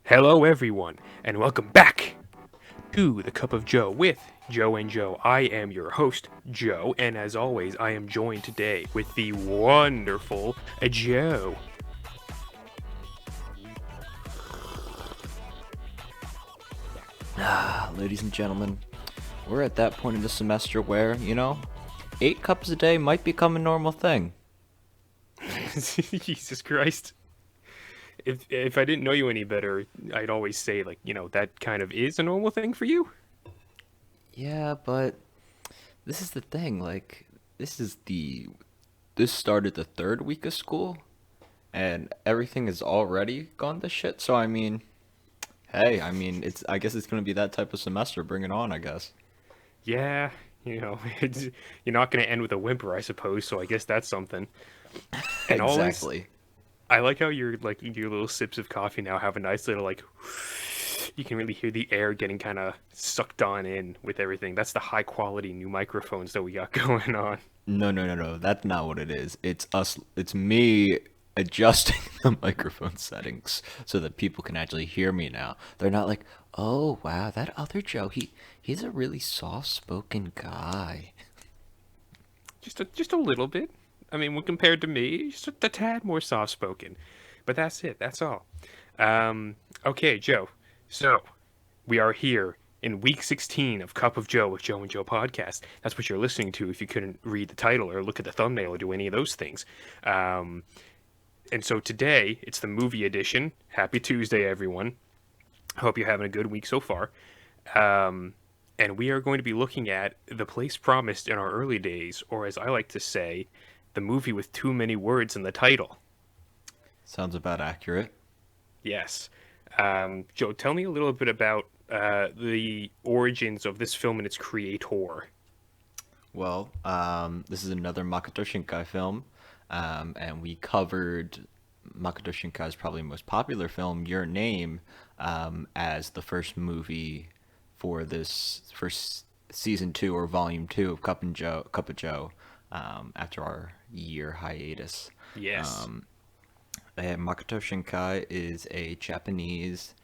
Hello, everyone, and welcome back to the Cup of Joe with Joe and Joe. I am your host, Joe, and as always, I am joined today with the wonderful Joe. Ladies and gentlemen, we're at that point in the semester where, 8 cups a day might become a normal thing. Jesus Christ. If I didn't know you any better, I'd always say, that kind of is a normal thing for you. Yeah, but this is the thing, this started the third week of school, and everything has already gone to shit, so I guess it's gonna be that type of semester, bring it on, I guess. Yeah, you're not going to end with a whimper, I suppose, so I guess that's something. And always, Exactly. I like how you're like your little sips of coffee now have a nice little you can really hear the air getting kind of sucked on in with everything. That's the high quality new microphones that we got going on. No, no, no, no. That's not what it is. It's me adjusting the microphone settings so that people can actually hear me now. They're not like, "Oh, wow, that other Joe, he's a really soft-spoken guy." Just a little bit. I mean, when compared to me, just a tad more soft spoken. But that's it. That's all. Okay, Joe. So we are here in week 16 of Cup of Joe with Joe and Joe podcast. That's what you're listening to if you couldn't read the title or look at the thumbnail or do any of those things. Um, and so today, it's the movie edition. Happy Tuesday, everyone. Hope you're having a good week so far. Um, and we are going to be looking at The Place Promised in Our Early Days, or as I like to say, the movie with too many words in the title. Sounds about accurate. Yes. Joe, tell me a little bit about the origins of this film and its creator. Well, this is another Makoto Shinkai film, and we covered Makoto Shinkai's probably most popular film, Your Name, as the first movie for this first season 2 or volume 2 of Cup of Joe, after our year hiatus. Yes. Um, Makoto Shinkai is a Japanese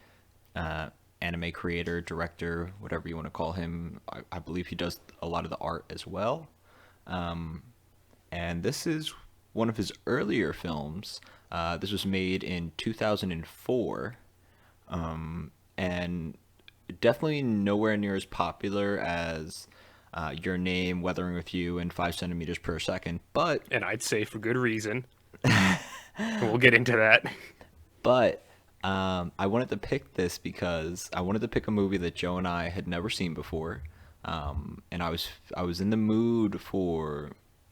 uh, anime creator, director, whatever you want to call him. I believe he does a lot of the art as well. Um, and this is one of his earlier films. This was made in 2004, and definitely nowhere near as popular as Your Name, Weathering with You, and 5 centimeters per second. And I'd say for good reason. We'll get into that. But I wanted to pick this because I wanted to pick a movie that Joe and I had never seen before, and I was in the mood for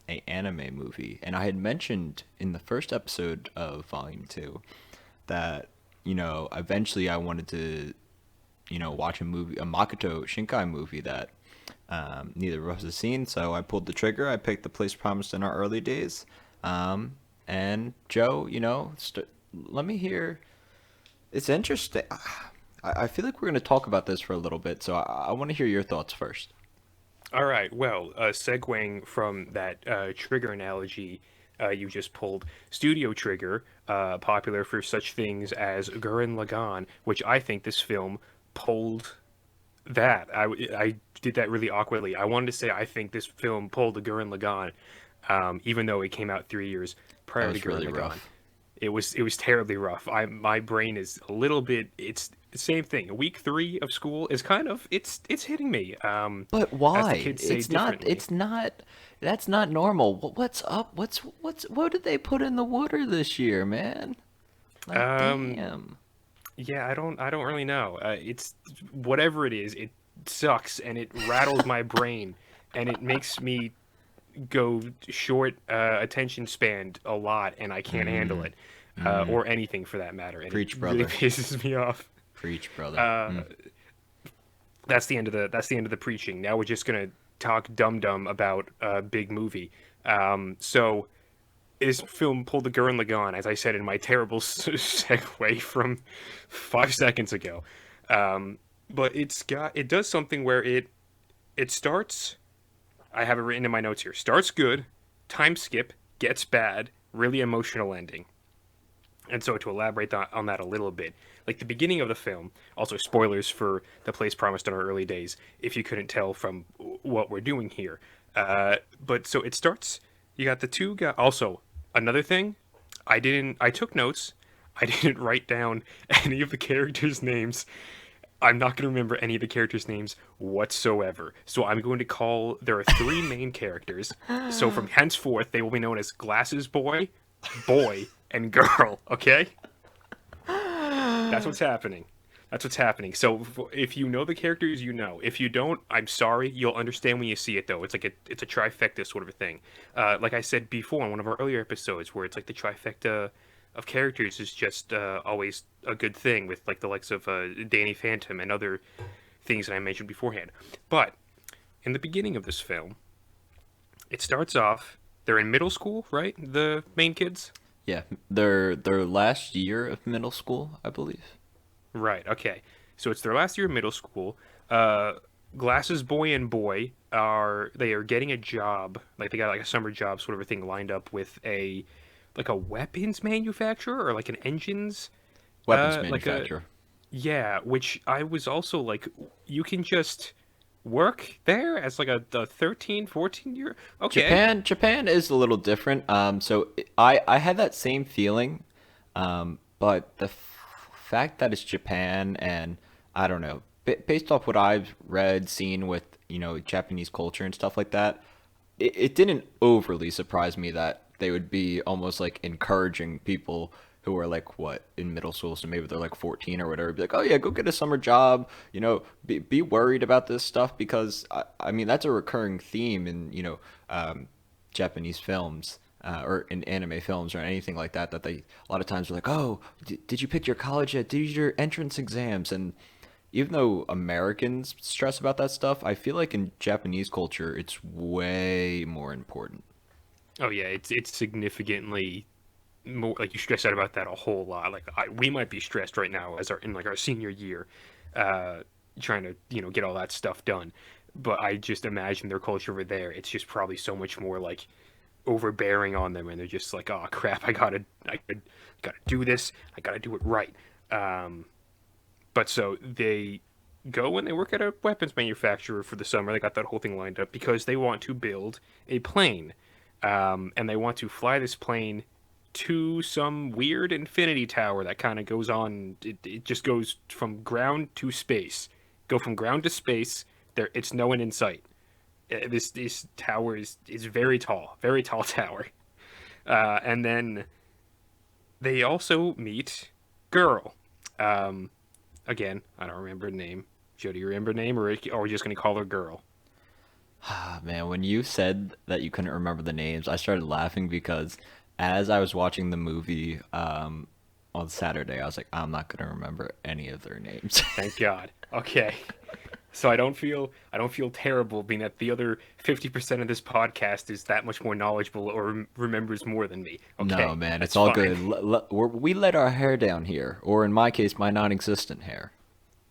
a anime movie, and I had mentioned in the first episode of Volume 2 that eventually I wanted to watch a movie, a Makoto Shinkai movie that neither of us has seen. So I pulled the trigger. I picked The Place Promised in Our Early Days. Um, and Joe, let me hear. It's interesting. I feel like we're going to talk about this for a little bit, so I want to hear your thoughts first. All right. Well, segueing from that trigger analogy you just pulled, Studio Trigger, popular for such things as Gurren Lagann, which I think this film pulled that. I did that really awkwardly. I wanted to say I think this film pulled a Gurren Lagann, even though it came out 3 years That prior to was Gurren really Lagann. rough. It was terribly rough. My brain is a little bit. It's the same thing. Week 3 of school is kind of it's hitting me. But As the why? kids say It's not. differently. It's not. That's not normal. What's up? What did they put in the water this year, man? Like, Um, damn. yeah, I don't really know. It's whatever it is. It sucks and it rattles my brain and it makes me go short attention span a lot, and I can't handle Mm, it, mm. or anything for that matter, and it Preach, really brother. pisses me off. Preach, brother. Uh, Mm. that's the end of the preaching. Now we're just gonna talk dum dum about a big movie. So this film pulled the Gurren Lagann, as I said in my terrible segue from 5 seconds ago. Um, but it does something where it starts. I have it written in my notes here. Starts good, time skip, gets bad, really emotional ending. And so to elaborate on that a little bit, like the beginning of the film, also spoilers for The Place Promised in Our Early Days, if you couldn't tell from what we're doing here. But so it starts, you got the two guys. Also, another thing, I took notes. I didn't write down any of the characters' names. I'm not going to remember any of the characters' names whatsoever. So I'm going to call, there are three main characters. So from henceforth, they will be known as Glasses Boy, Boy, and Girl, okay? That's what's happening. That's what's happening. So if you know the characters, you know. If you don't, I'm sorry. You'll understand when you see it, though. It's like it's a trifecta sort of a thing. Like I said before in one of our earlier episodes, where it's like the trifecta of characters is just always a good thing with like the likes of Danny Phantom and other things that I mentioned beforehand. But in the beginning of this film, it starts off. They're in middle school, right? The main kids. Yeah, their last year of middle school, I believe. Right. Okay. So it's their last year of middle school. Uh, Glasses Boy and Boy are getting a job, like they got like a summer job sort of a thing lined up with a like a weapons manufacturer or like an engines Weapons like a manufacturer. yeah, which I was also like you can just work there as like a 13, 14 year. Okay. Japan is a little different. So I had that same feeling, but the fact that it's Japan and I don't know, based off what I've read, seen with Japanese culture and stuff like that, it didn't overly surprise me that they would be almost like encouraging people who are like what in middle school, so maybe they're like 14 or whatever, be like, oh yeah, go get a summer job, be worried about this stuff because I mean that's a recurring theme in Japanese films or in anime films or anything like that, that they a lot of times are like, oh, did you pick your college yet? Did your entrance exams? And even though Americans stress about that stuff, I feel like in Japanese culture it's way more important. Oh yeah, it's significantly more like you stress out about that a whole lot. Like we might be stressed right now as our senior year, uh, trying to get all that stuff done. But I just imagine their culture over there. It's just probably so much more like overbearing on them, and they're just like, oh crap, I gotta do this. I gotta do it right. Um, but so they go and they work at a weapons manufacturer for the summer. They got that whole thing lined up because they want to build a plane, and they want to fly this plane to some weird infinity tower that kind of goes on. It just goes from ground to space. Go from ground to space. It's no one in sight. This tower is very tall tower. And then they also meet girl. Um, Again, I don't remember her name. Joe, do you remember her name, or are we just gonna call her girl? Ah, man, when you said that you couldn't remember the names, I started laughing because as I was watching the movie on Saturday, I was like, I'm not gonna remember any of their names. Thank God. Okay. So I don't feel terrible being that the other 50% of this podcast is that much more knowledgeable or remembers more than me. No, Okay, man, it's that's all fine. good. We let our hair down here, or in my case, my non-existent hair.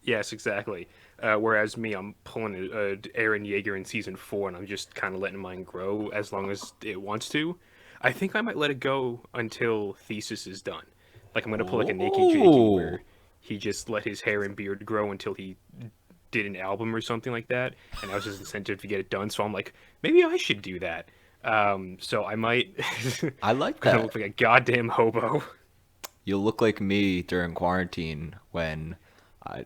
Yes, exactly. Whereas me, I'm pulling a Aaron Yeager in season 4, and I'm just kind of letting mine grow as long as it wants to. I think I might let it go until Thesis is done. Like I'm gonna pull like a Naked Jakey Oh, where he just let his hair and beard grow until he did an album or something like that, and that was his incentive to get it done. So I'm like, maybe I should do that. So I might I like gonna that. look like a goddamn hobo. You'll look like me during quarantine when I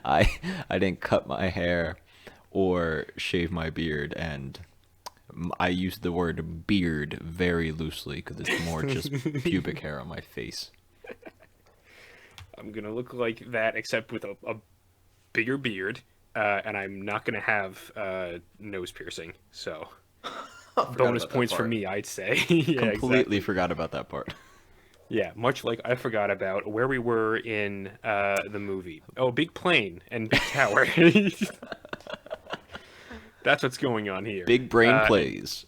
I I didn't cut my hair or shave my beard, and I use the word beard very loosely because it's more just pubic hair on my face. I'm gonna look like that, except with a bigger beard, and I'm not gonna have nose piercing. So I forgot bonus about that points for part. me, I'd say. Yeah, Completely exactly. forgot about that part. Yeah, much like I forgot about where we were in the movie. Oh, big plane and big tower. That's what's going on here. Big brain plays.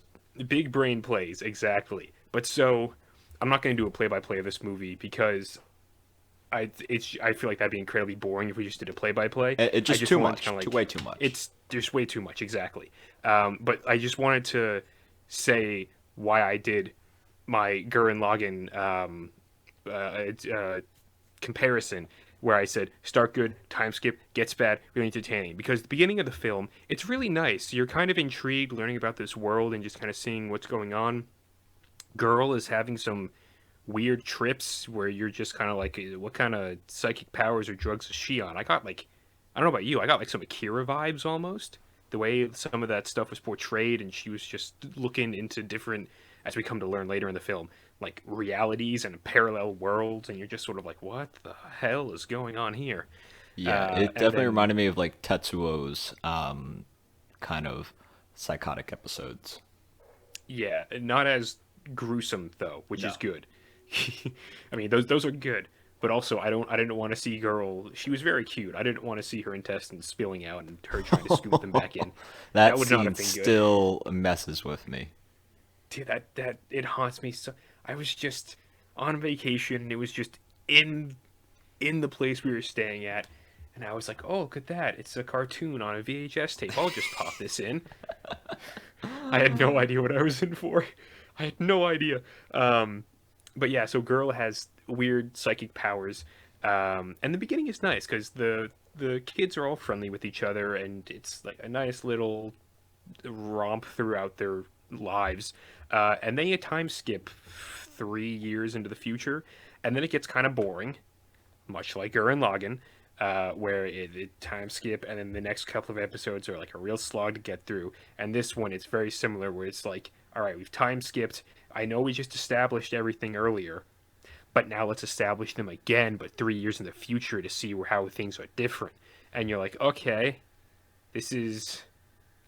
Big brain plays, exactly. But so I'm not going to do a play-by-play of this movie because I feel like that'd be incredibly boring if we just did a play-by-play. It I just just too wanted to much. kind of Too like way too much. it's just way too much, exactly. But I just wanted to say why I did my Gurren Lagann comparison where I said start good, time skip, gets bad, really entertaining. Because the beginning of the film, it's really nice. You're kind of intrigued learning about this world and just kind of seeing what's going on. Girl is having some weird trips where you're just kind of like, what kind of psychic powers or drugs is she on? I got like, I don't know about you, I got like some Akira vibes almost. The way some of that stuff was portrayed, and she was just looking into different, as we come to learn later in the film, like realities and parallel worlds, and you're just sort of like, what the hell is going on here? Yeah, it And definitely then, reminded me of like Tetsuo's kind of psychotic episodes. yeah, not as gruesome though, which is No. good. I mean, those are good, but also I didn't want to see girl. She was very cute. I didn't want to see her intestines spilling out and her trying to scoop them back in. That That would not scene have been good. still messes with me. Dude, that it haunts me so. I was just on vacation and it was just in the place we were staying at, and I was like, oh, look at that! It's a cartoon on a VHS tape. I'll just pop this in. I had no idea what I was in for. I had no idea. But yeah, so girl has weird psychic powers, and the beginning is nice because the kids are all friendly with each other, and it's like a nice little romp throughout their lives. And then you time skip 3 years into the future, and then it gets kind of boring, much like Gurren Lagann, where it time skip, and then the next couple of episodes are like a real slog to get through. And this one, it's very similar, where it's like, all right, we've time skipped. I know we just established everything earlier, but now let's establish them again, but 3 years in the future to see how things are different. And you're like, okay, this is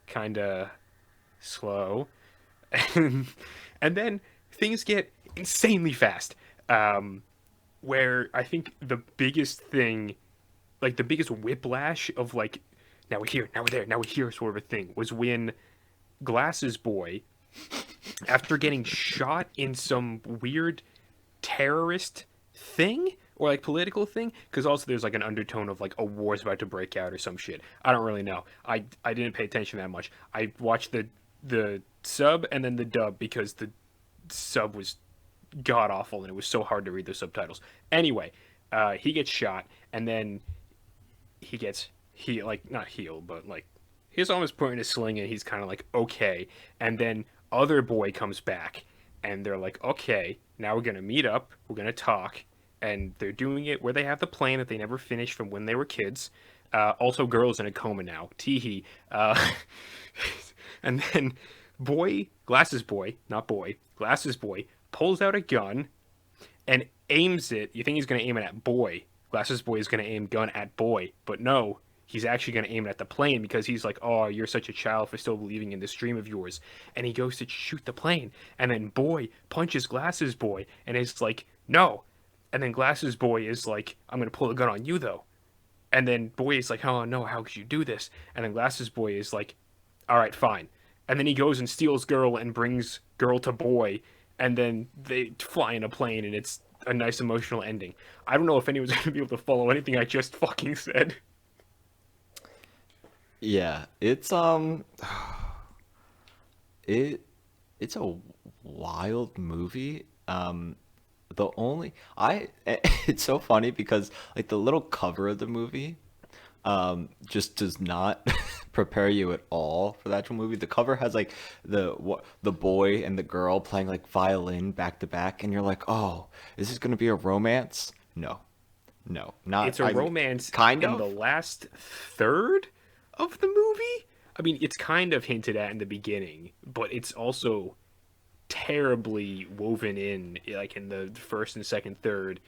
kind of slow. and, and then things get insanely fast. Where I think the biggest thing, like the biggest whiplash of like, now we're here, now we're there, now we're here sort of a thing, was when Glasses Boy, after getting shot in some weird terrorist thing or like political thing, because also there's like an undertone of like a war's about to break out or some shit. I don't really know. I didn't pay attention that much. I watched the sub and then the dub because the sub was god awful and it was so hard to read the subtitles. Anyway, he gets shot and then he gets like not healed but like his arm is put in a sling and he's kind of like okay, and then other boy comes back and they're like okay, now we're gonna meet up, we're gonna talk, and they're doing it where they have the plan that they never finished from when they were kids. Also, girl's in a coma now. Teehee. And then glasses boy, not boy, glasses boy pulls out a gun and aims it. You think he's going to aim it at boy. Glasses boy is going to aim gun at boy, but no, he's actually going to aim it at the plane because he's like, "Oh, you're such a child for still believing in this dream of yours." And he goes to shoot the plane, and then boy punches glasses boy, and it's like, "No." And then glasses boy is like, "I'm going to pull a gun on you though." And then boy is like, "Oh no, how could you do this?" And then glasses boy is like, "All right, fine." And then he goes and steals girl and brings girl to boy, and then they fly in a plane, and it's a nice emotional ending. I don't know if anyone's going to be able to follow anything I just fucking said. Yeah, it it's a wild movie. The only I it's so funny because like the little cover of the movie just does not prepare you at all for the actual movie. The cover has like the boy and the girl playing like violin back to back, and you're like, oh, is this gonna be a romance? No, no, not. It's a I mean, romance kind in the of. last third of the movie. I mean, it's kind of hinted at in the beginning, but it's also terribly woven in, like in the first and second third,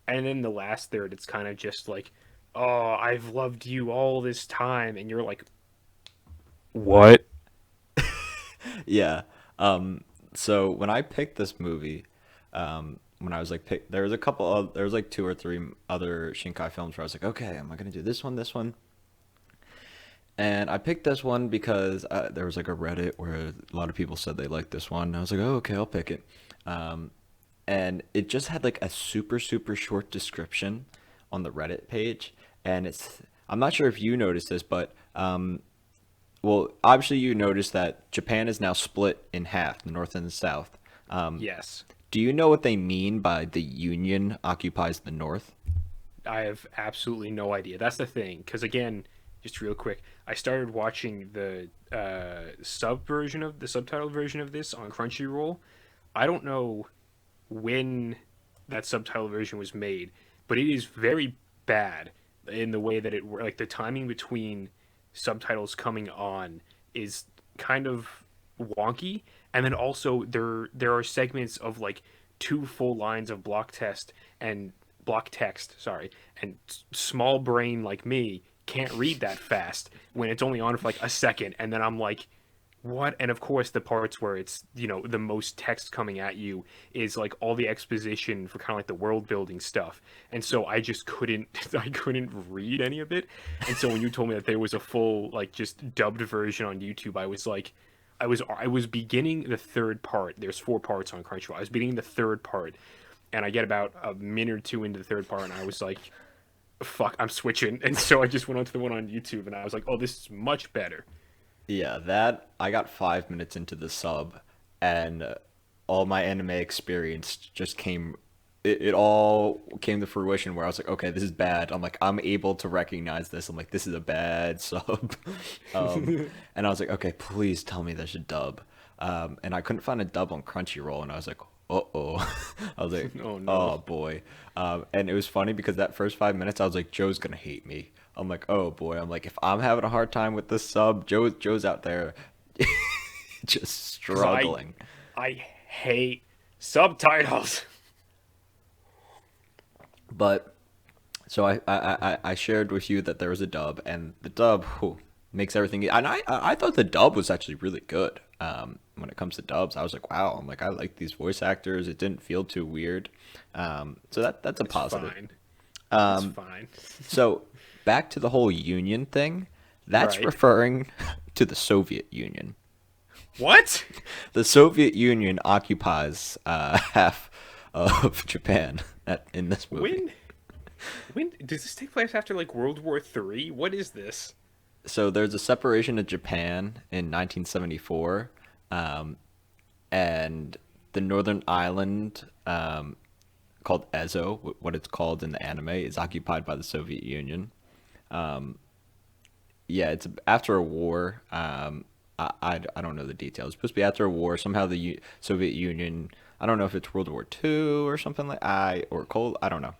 and in the last third, it's kind of just like, "Oh, I've loved you all this time," and you're like, "What?" Yeah. So when I picked this movie, when I was like there was a couple of there was like two or three other Shinkai films where I was like, okay, am I gonna do this one? And I picked this one because there was like a Reddit where a lot of people said they liked this one. I was like, oh, okay, I'll pick it. Um, and it just had like a super short description on the Reddit page, and I'm not sure if you noticed this, but well, obviously you noticed that Japan is now split in half, the North and the South. Um, Yes. Do you know what they mean by the Union occupies the North? I have absolutely no idea. That's the thing, because again, just real quick, I started watching the subtitle version of this on Crunchyroll. I don't know when that subtitle version was made, but it is very bad in the way that like the timing between subtitles coming on is kind of wonky, and then also there are segments of like two full lines of block text, sorry, and small brain like me can't read that fast when it's only on for like a second, and then I'm like, what? And of course, the parts where it's, the most text coming at you is like all the exposition for kind of like the world building stuff. And so I just couldn't, I couldn't read any of it. And so when you told me that there was a full, like, just dubbed version on YouTube, I was like, I was beginning the third part. There's four parts on Crunchyroll. I was beginning the third part, and I get about a minute or two into the third part, and I was like, fuck, I'm switching. And so I just went on to the one on YouTube, and I was like, oh, this is much better. Yeah, that I got 5 minutes into the sub, and all my anime experience just came. It all came to fruition where I was like, okay, this is bad. I'm like, I'm able to recognize this. I'm like, this is a bad sub. Um, and I was like, okay, please tell me there's a dub. And I couldn't find a dub on Crunchyroll, and I was like, uh-oh. I was like, Oh no. oh boy. And it was funny because that first 5 minutes, I was like, Joe's gonna hate me. I'm like, oh boy. I'm like, if I'm having a hard time with this sub, Joe's out there just Because struggling. I hate subtitles. But so I shared with you that there was a dub, and the dub whew, makes everything. And I thought the dub was actually really good. When it comes to dubs, I was like, wow. I'm like, I like these voice actors. It didn't feel too weird. So that's a It's positive. fine. It's Um, fine. so back to the whole union thing. That's Right. referring to the Soviet Union. What? The Soviet Union occupies half of Japan in this movie. When? When does this take place after like World War Three? What is this? So there's a separation of Japan in 1974, um, and the Northern Island, called Ezo, what it's called in the anime, is occupied by the Soviet Union. Yeah, it's after a war. I don't know the details. It's supposed to be after a war. Somehow the Soviet Union. I don't know if it's World War II or something like or Cold. I don't know.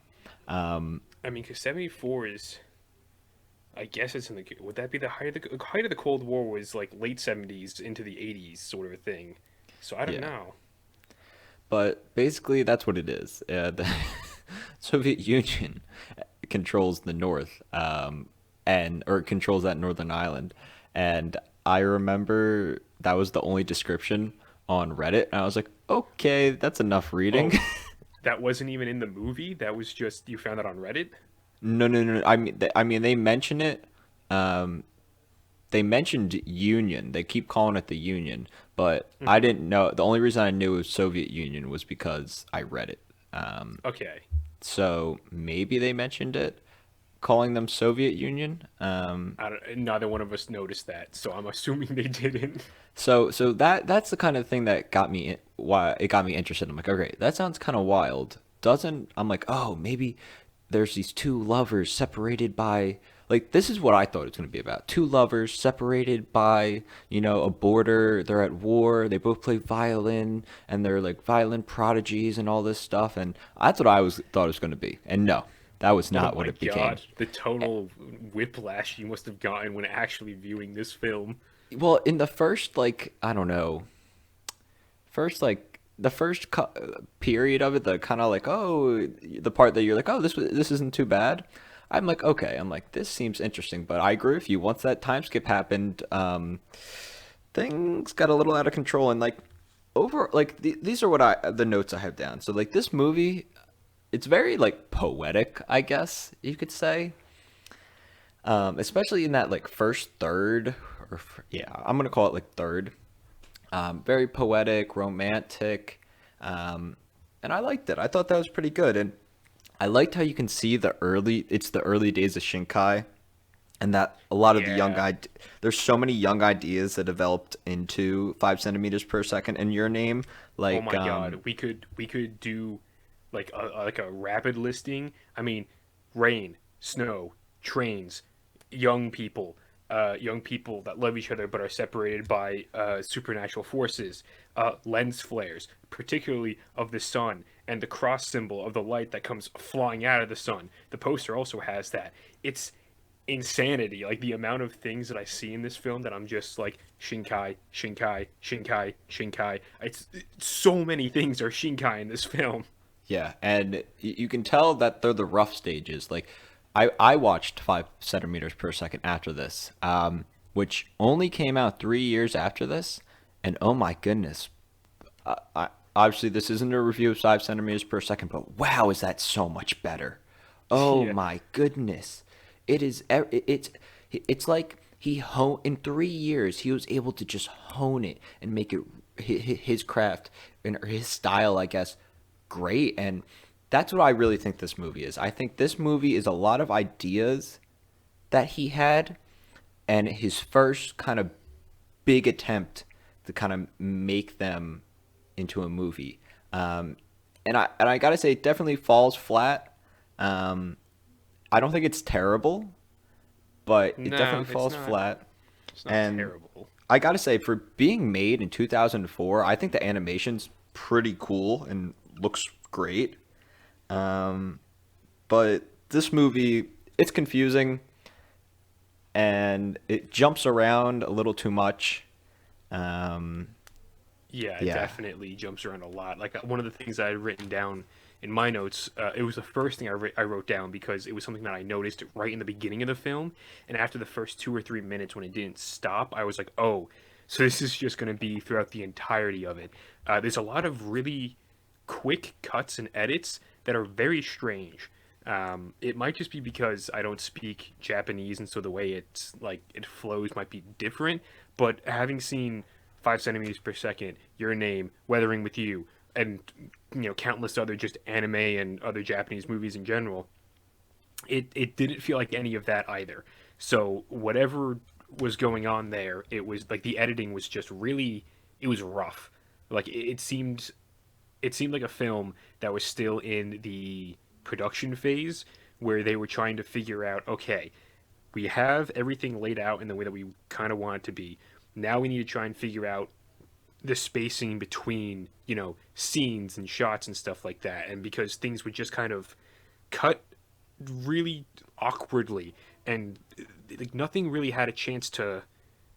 Um, I mean, because 74 is, I guess it's in the. Would that be the height of the Cold War was like late 70s into the 80s sort of a thing. So I don't yeah, know. but basically that's what it is. The Soviet Union controls the North, and or controls that Northern Island, and I remember that was the only description on Reddit, and I was like, okay, that's enough reading. Oh, that wasn't even in the movie. That was just you found that on Reddit. No, no, no. I mean, they mention it. Um, they mentioned Union. They keep calling it the Union, but I Hmm. didn't know. The only reason I knew it was Soviet Union was because I read it. Okay. So maybe they mentioned it, calling them Soviet Union. I don't. Neither one of us noticed that, so I'm assuming they didn't. So that's the kind of thing that got me why it got me interested. I'm like, okay, that sounds kind of wild. Doesn't I'm like, oh, maybe there's these two lovers separated by like this is what I thought it was going to be about. Two lovers separated by, a border. They're at war. They both play violin and they're like violin prodigies and all this stuff and that's what thought it was going to be. And no, that was Oh not what my it became. god, the tonal whiplash you must have gotten when actually viewing this film. Well, in the first like, I don't know, first like the first period of it, the kind of like the part that you're like this isn't too bad. I'm like okay, I'm like this seems interesting, but I agree with you. Once that time skip happened, things got a little out of control, and like over like these are what I the notes I have down. So like this movie, it's very like poetic, I guess you could say, especially in that like first third, yeah, I'm gonna call it like third. Very poetic, romantic, um, and I liked it. I thought that was pretty good, and I liked how you can see it's the early days of Shinkai, and that a lot of the Yeah. there's so many young ideas that developed into 5 centimeters per second in your name, Oh like my God, we could do like a rapid listing. I mean, rain, snow, trains, young people, young people that love each other but are separated by supernatural forces, lens flares, particularly of the sun, and the cross symbol of the light that comes flying out of the sun. The poster also has that. It's insanity. Like the amount of things that I see in this film that I'm just like Shinkai, Shinkai, Shinkai, Shinkai. It's so many things are Shinkai in this film. yeah, and you can tell that they're the rough stages. Like, I watched 5 centimeters per second after this, which only came out 3 years after this, and oh my goodness, obviously this isn't a review of 5 centimeters per second, but wow, is that so much better? Oh Yeah, my goodness, it is. It's like in 3 years he was able to just hone it and make it his craft and his style, I guess, great. And that's what I really think this movie is. I think this movie is a lot of ideas that he had, and his first kind of big attempt to kind of make them into a movie. And I gotta say, it definitely falls flat. Um, I don't think it's terrible, but it definitely no, it's falls not. flat. It's not And terrible. I gotta say, for being made in 2004, I think the animation's pretty cool and looks great. Um, but this movie, it's confusing and it jumps around a little too much. Um, Yeah, it yeah, definitely jumps around a lot. Like one of the things I had written down in my notes, it was the first thing I wrote down because it was something that I noticed right in the beginning of the film, and after the first 2 or 3 minutes when it didn't stop, I was like, oh, so this is just going to be throughout the entirety of it. There's a lot of really quick cuts and edits that are very strange. It might just be because I don't speak Japanese, and so the way it's like it flows might be different. But having seen 5 centimeters per second, Your Name, Weathering with You, and countless other just anime and other Japanese movies in general, it didn't feel like any of that either. So whatever was going on there, it was like the editing was just really it was rough. Like it seemed like a film that was still in the production phase where they were trying to figure out, okay, we have everything laid out in the way that we kind of want it to be. Now we need to try and figure out the spacing between, scenes and shots and stuff like that. And because things would just kind of cut really awkwardly and like nothing really had a chance to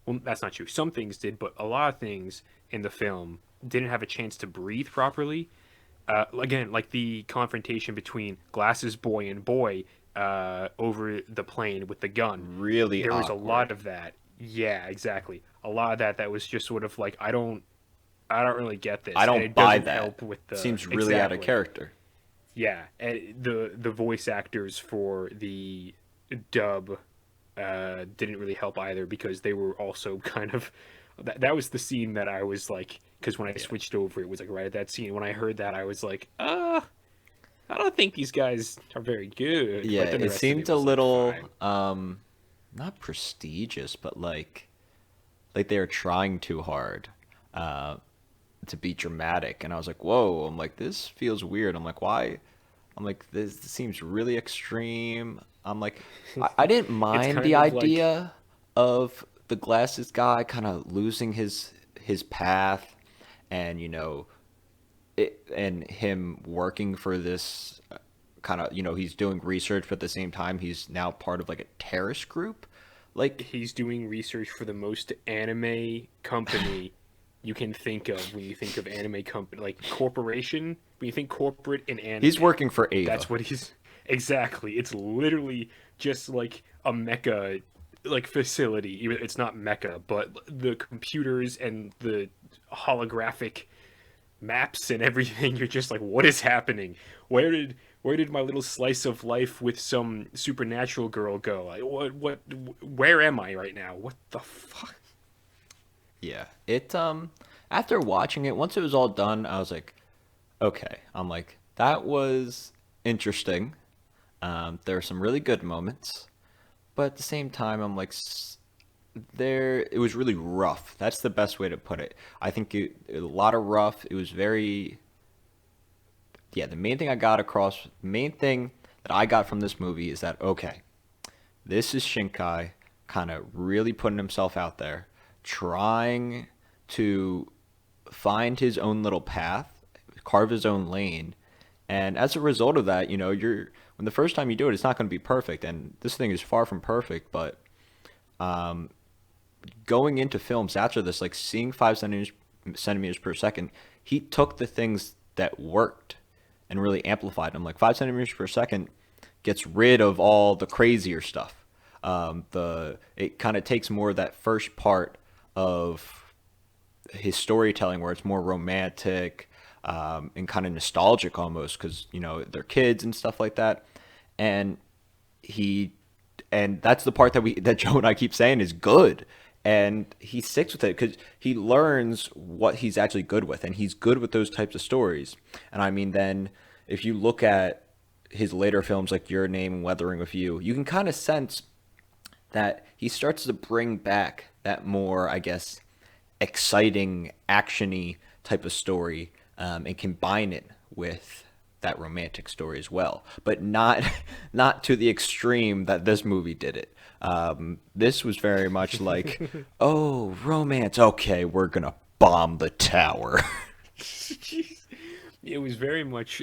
well, that's not true. Some things did, but a lot of things in the film didn't have a chance to breathe properly. Again, like the confrontation between Glasses Boy and Boy over the plane with the gun. really There was a lot awkward. of that. Yeah, exactly. A lot of that was just sort of like I don't really get I this, and don't it buy doesn't that. help with the Seems really out of exactly. character. Yeah, and the voice actors for the dub didn't really help either because they were also kind of that was the scene that I was like because when I Yeah. switched over it was like right at that scene when I heard that I was like I don't think these guys are very good, Yeah, but then the it rest of it seemed a was like little fine. not prestigious, but like they were trying too hard uh to be dramatic. And I was like, "Whoa." I'm like, "This feels weird." I'm like, "Why?" I'm like, "This seems really extreme." I'm like, I didn't It's mind the kind of like idea of the glasses guy kind of losing his path, and and him working for this kind of, he's doing research, but at the same time he's now part of like a terrorist group. Like, he's doing research for the most anime company you can think of when you think of anime company like corporation when you think corporate and he's anime. working for That's Ava. what he's exactly. It's literally just like a mecha like facility. Even it's not mecha, but the computers and the holographic maps and everything. You're just like, what is happening? Where did my little slice of life with some supernatural girl go? Like, what? Where am I right now? What the fuck? Yeah. It after watching it, once it was all done, I was like, okay. I'm like, that was interesting. There are some really good moments, but at the same time, I'm like, there, it was really rough. That's the best way to put it. I think a lot of rough. It was very, yeah, the main thing I got across, the main thing that I got from this movie is that, okay, this is Shinkai kind of really putting himself out there, trying to find his own little path, carve his own lane. And as a result of that, when the first time you do it, it's not going to be perfect. And this thing is far from perfect, but going into films after this, like seeing 5 centimeters per second, he took the things that worked and really amplified them. Like 5 centimeters per second gets rid of all the crazier stuff. The It kind of takes more of that first part of his storytelling where it's more romantic and kind of nostalgic almost because they're kids and stuff like that, and he and that's the part that Joe and I keep saying is good. And he sticks with it because he learns what he's actually good with, and he's good with those types of stories. And I mean, then if you look at his later films like Your Name and Weathering with You, you can kind of sense that he starts to bring back that more, I guess, exciting, actiony type of story, and combine it with that romantic story as well, but not not to the extreme that this movie did it. This was very much like, oh, romance. Okay, we're gonna bomb the tower. Jeez. It was very much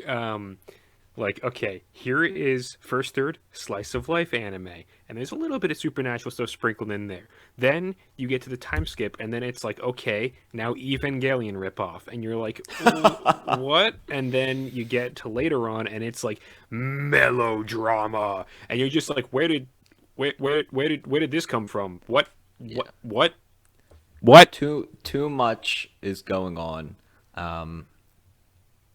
like, okay, here is first third slice of life anime, and there's a little bit of supernatural stuff sprinkled in there. Then you get to the time skip, and then it's like, okay, now Evangelion ripoff, and you're like, what? And then you get to later on, and it's like melodrama, and you're just like, where did this come from? What? Yeah, What? too much is going on. Um,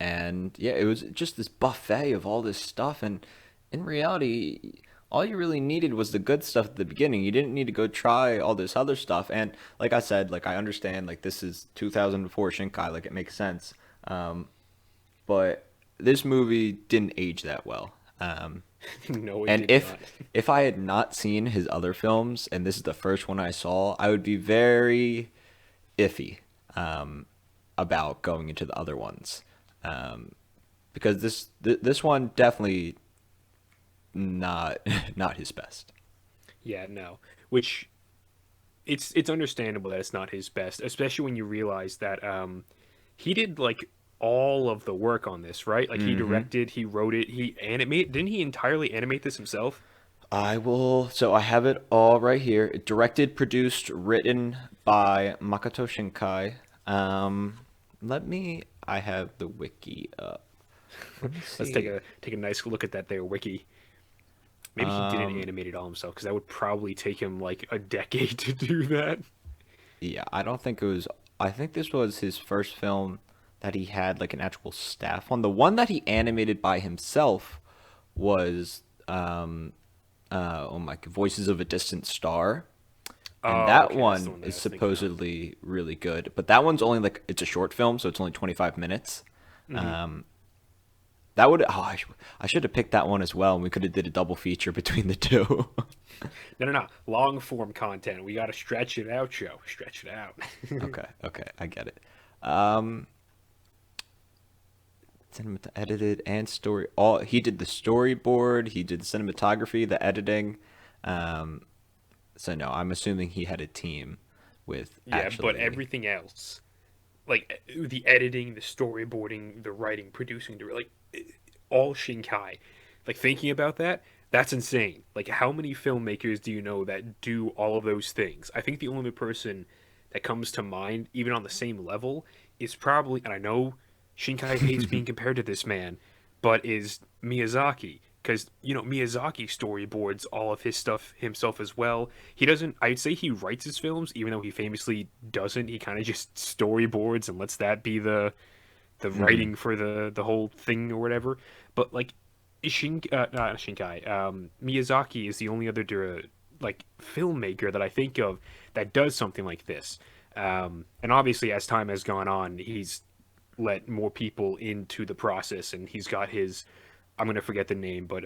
and yeah, it was just this buffet of all this stuff, and in reality, all you really needed was the good stuff at the beginning. You didn't need to go try all this other stuff. And like I said, like I understand, like this is 2004 Shinkai, like it makes sense. Um, but this movie didn't age that well. No, it And did not. if I had not seen his other films, and this is the first one I saw, I would be very iffy um, about going into the other ones, um, because this one definitely not not his best. Yeah, no. Which it's understandable that it's not his best, especially when you realize that he did like all of the work on this, right? Like he Hmm. directed, he wrote it, he animated. Didn't he entirely animate this himself? I will. So I have it all right here. Directed, produced, written by Makoto Shinkai. Let me. I have the wiki up. Let me Let's take see. a nice look at that there wiki. Maybe he didn't Um, animate it all himself because that would probably take him like a decade to do that. yeah, I don't think it was. I think this was his first film that he had like an actual staff on. The one that he animated by himself was oh my, Voices of a Distant Star. And Oh, that okay, that's the one one that is I was thinking of. supposedly really good. But that one's only like it's a short film, so it's only 25 minutes. Hmm. Um, that would I should have picked that one as well, and we could have did a double feature between the two. No, no, no. Long form content. We got to stretch it out, Joe. Stretch it out. Okay, okay, I get it. Um, Cinema edited and story. All he did the storyboard, he did the cinematography, the editing. Um, so no, I'm assuming he had a team with Yeah, but actually. everything else, like the editing, the storyboarding, the writing, producing, like all Shinkai. Like thinking about that, that's insane. Like how many filmmakers do you know that do all of those things? I think the only person that comes to mind, even on the same level, is probably, and I know Shinkai hates being compared to this man, but is Miyazaki. Because, Miyazaki storyboards all of his stuff himself as well. He doesn't, I'd say he writes his films, even though he famously doesn't. He kind of just storyboards and lets that be the Hmm. writing for the whole thing or whatever. But like not Shinkai, Miyazaki is the only other like filmmaker that I think of that does something like this. And obviously, as time has gone on, he's let more people into the process, and he's got his. I'm gonna forget the name, but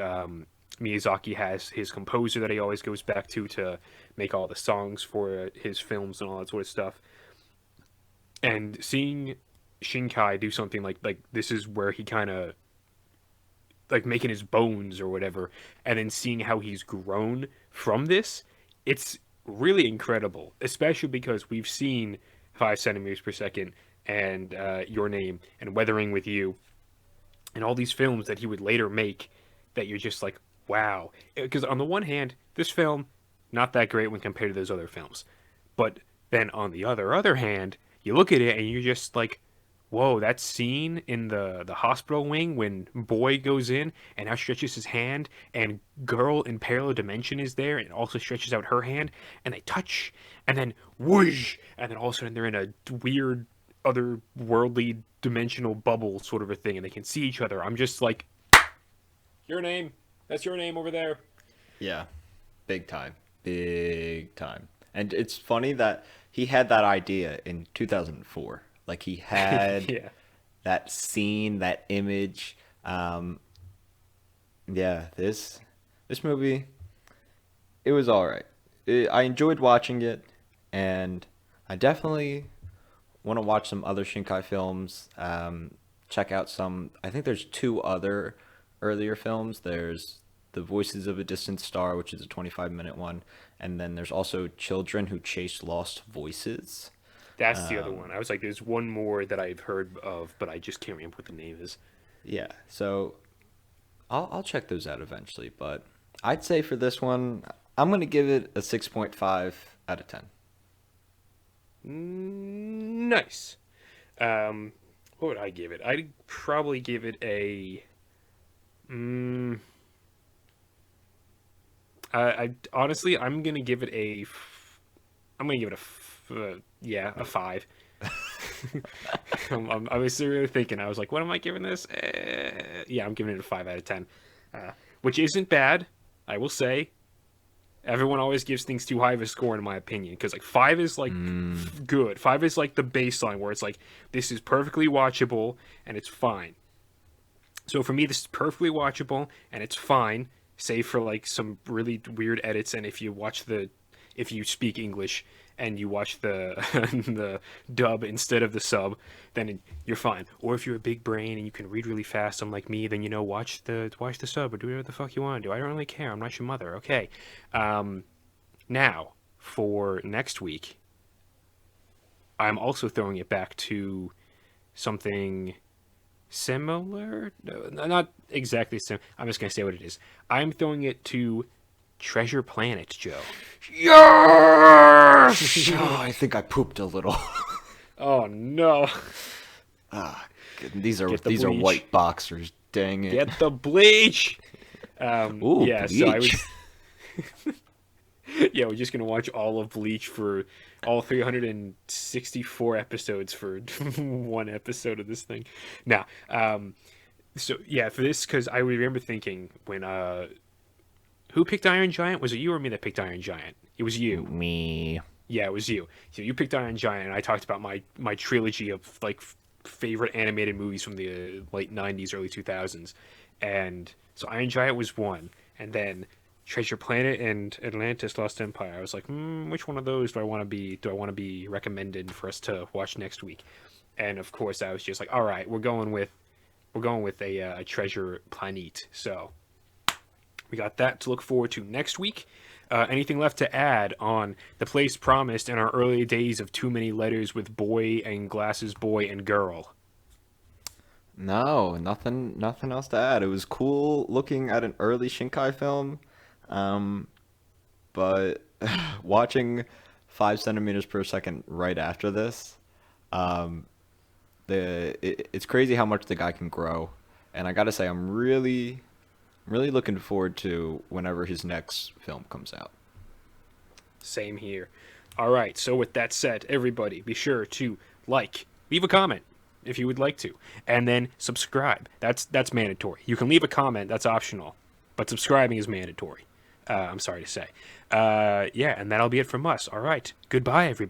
Miyazaki has his composer that he always goes back to make all the songs for his films and all that sort of stuff. And seeing Shinkai do something like this is where he kind of like making his bones or whatever, and then seeing how he's grown from this, it's really incredible. Especially because we've seen 5 centimeters per second and Your Name and Weathering with You and all these films that he would later make that you're just like, wow. Because on the one hand, this film not that great when compared to those other films, but then on the other hand, you look at it and you're just like, whoa, that scene in the hospital wing when boy goes in and now stretches his hand and girl in parallel dimension is there and also stretches out her hand and they touch and then whoosh and then all of a sudden they're in a weird otherworldly dimensional bubble sort of a thing and they can see each other. I'm just like, Your Name. That's Your Name over there. Yeah, big time, big time. And it's funny that he had that idea in 2004. Like he had Yeah. that scene, that image. Yeah, this movie, it was all right. I enjoyed watching it, and I definitely want to watch some other Shinkai films. Check out some. I think there's two other earlier films. There's The Voices of a Distant Star, which is a 25-minute one, and then there's also Children Who Chase Lost Voices. That's the other one. I was like, there's one more that I've heard of, but I just can't remember what the name is. Yeah, so I'll check those out eventually, but I'd say for this one, I'm gonna give it a 6.5 out of 10. Nice. What would I give it? I'd probably give it a. Mm, I honestly, I'm gonna give it a. I'm gonna give it yeah, a 5. I was really thinking. I was like, what am I giving this? Yeah, I'm giving it a 5 out of 10, which isn't bad. I will say. Everyone always gives things too high of a score, in my opinion, because like 5 is like good. 5 is like the baseline where it's like this is perfectly watchable and it's fine. So for me, this is perfectly watchable and it's fine, save for like some really weird edits. And if you speak English and you watch the the dub instead of the sub, then you're fine. Or if you're a big brain and you can read really fast, unlike me, then watch the sub or do whatever the fuck you want to do. I don't really care. I'm not your mother. Okay. Now for next week, I'm also throwing it back to something similar. No, not exactly similar. I'm just gonna say what it is. I'm throwing it to Treasure Planet, Joe. Yes! Oh, I think I pooped a little. Oh no! Ah, these are Get the are bleach. white boxers. Dang it! Get the bleach. Ooh, Yeah, bleach. so I would. Yeah, we're just gonna watch all of Bleach for all 364 episodes for one episode of this thing. Now, so yeah, for this, because I remember thinking when who picked Iron Giant? Was it you or me that picked Iron Giant? It was you. Me. Yeah, it was you. So you picked Iron Giant, and I talked about my trilogy of like favorite animated movies from the late '90s, early 2000s, and so Iron Giant was one, and then Treasure Planet and Atlantis: Lost Empire. I was like, which one of those do I want to be? Do I want to be recommended for us to watch next week? And of course, I was just like, all right, we're going with a Treasure Planet. So we got that to look forward to next week. Anything left to add on The Place Promised in our early days of Too Many Letters with Boy and Glasses Boy and Girl? No, nothing else to add. It was cool looking at an early Shinkai film, but watching 5 centimeters per second right after this, it's crazy how much the guy can grow, and I gotta say I'm really looking forward to whenever his next film comes out. Same here. All right, so with that said, everybody, be sure to leave a comment if you would like to, and then subscribe. That's mandatory. You can leave a comment, that's optional, but subscribing is mandatory. I'm sorry to say. Yeah, and that'll be it from us. All right, goodbye, everybody.